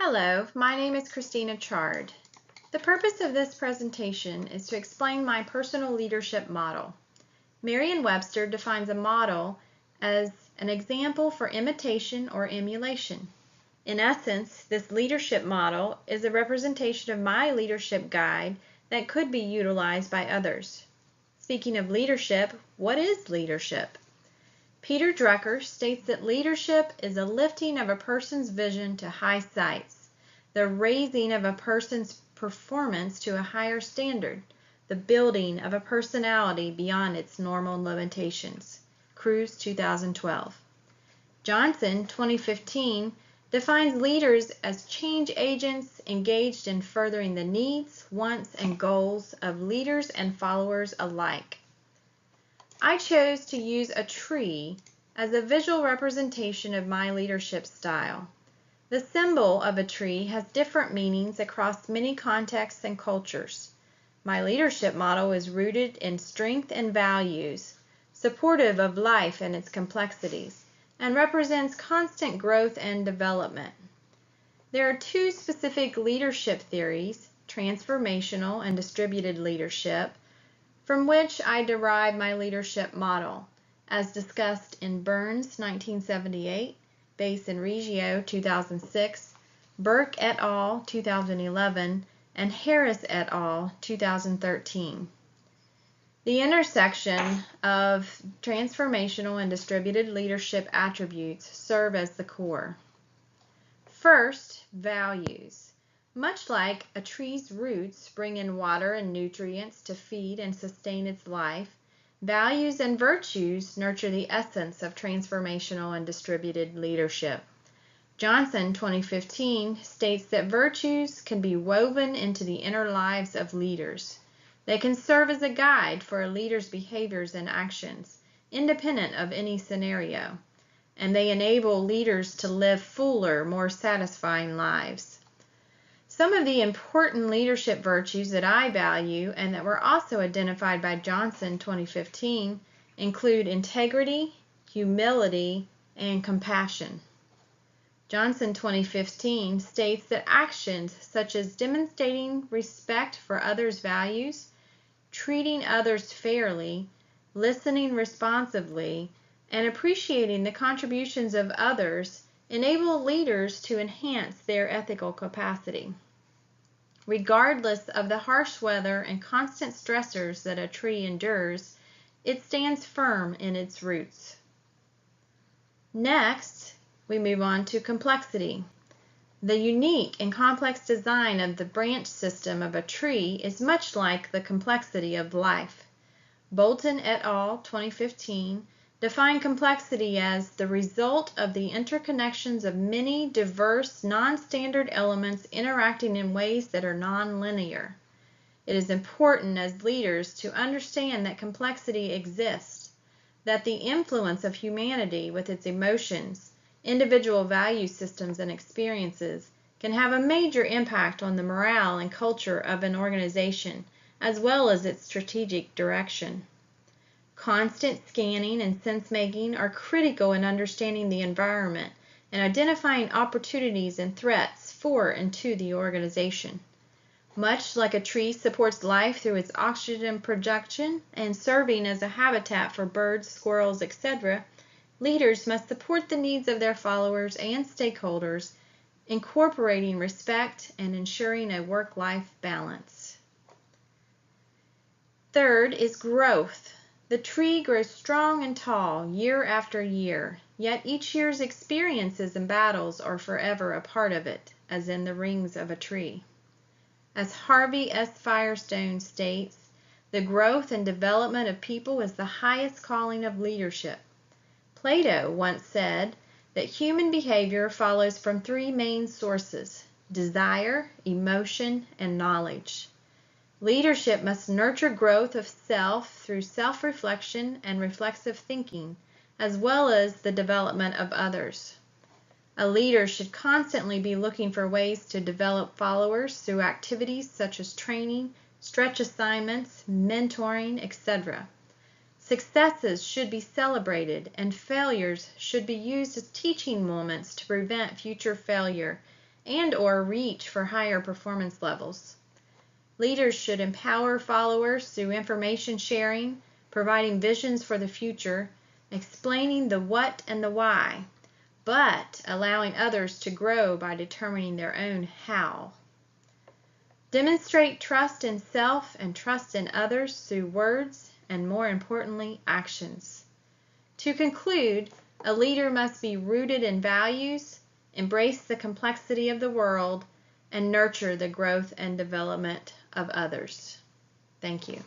Hello, my name is Christina Chard. The purpose of this presentation is to explain my personal leadership model. Merriam-Webster defines a model as an example for imitation or emulation. In essence, this leadership model is a representation of my leadership guide that could be utilized by others. Speaking of leadership, what is leadership? Peter Drucker states that leadership is a lifting of a person's vision to high heights, the raising of a person's performance to a higher standard, the building of a personality beyond its normal limitations. Cruz, 2012. Johnson, 2015, defines leaders as change agents engaged in furthering the needs, wants, and goals of leaders and followers alike. I chose to use a tree as a visual representation of my leadership style. The symbol of a tree has different meanings across many contexts and cultures. My leadership model is rooted in strength and values, supportive of life and its complexities, and represents constant growth and development. There are two specific leadership theories, transformational and distributed leadership, from which I derive my leadership model, as discussed in Burns, 1978, Bass and Reggio, 2006, Burke et al., 2011, and Harris et al., 2013. The intersection of transformational and distributed leadership attributes serve as the core. First, values. Much like a tree's roots bring in water and nutrients to feed and sustain its life, values and virtues nurture the essence of transformational and distributed leadership. Johnson, 2015, states that virtues can be woven into the inner lives of leaders. They can serve as a guide for a leader's behaviors and actions, independent of any scenario, and they enable leaders to live fuller, more satisfying lives. Some of the important leadership virtues that I value and that were also identified by Johnson 2015 include integrity, humility, and compassion. Johnson 2015 states that actions such as demonstrating respect for others' values, treating others fairly, listening responsively, and appreciating the contributions of others enable leaders to enhance their ethical capacity. Regardless of the harsh weather and constant stressors that a tree endures, it stands firm in its roots. Next, we move on to complexity. The unique and complex design of the branch system of a tree is much like the complexity of life. Bolton et al., 2015, define complexity as the result of the interconnections of many diverse, non-standard elements interacting in ways that are non-linear. It is important as leaders to understand that complexity exists, that the influence of humanity with its emotions, individual value systems, and experiences can have a major impact on the morale and culture of an organization, as well as its strategic direction. Constant scanning and sense-making are critical in understanding the environment and identifying opportunities and threats for and to the organization. Much like a tree supports life through its oxygen production and serving as a habitat for birds, squirrels, etc., leaders must support the needs of their followers and stakeholders, incorporating respect and ensuring a work-life balance. Third is growth. The tree grows strong and tall year after year, yet each year's experiences and battles are forever a part of it, as in the rings of a tree. As Harvey S. Firestone states, the growth and development of people is the highest calling of leadership. Plato once said that human behavior follows from three main sources: desire, emotion, and knowledge. Leadership must nurture growth of self through self-reflection and reflexive thinking, as well as the development of others. A leader should constantly be looking for ways to develop followers through activities such as training, stretch assignments, mentoring, etc. Successes should be celebrated, and failures should be used as teaching moments to prevent future failure and/or reach for higher performance levels. Leaders should empower followers through information sharing, providing visions for the future, explaining the what and the why, but allowing others to grow by determining their own how. Demonstrate trust in self and trust in others through words and, more importantly, actions. To conclude, a leader must be rooted in values, embrace the complexity of the world, and nurture the growth and development of others. Thank you.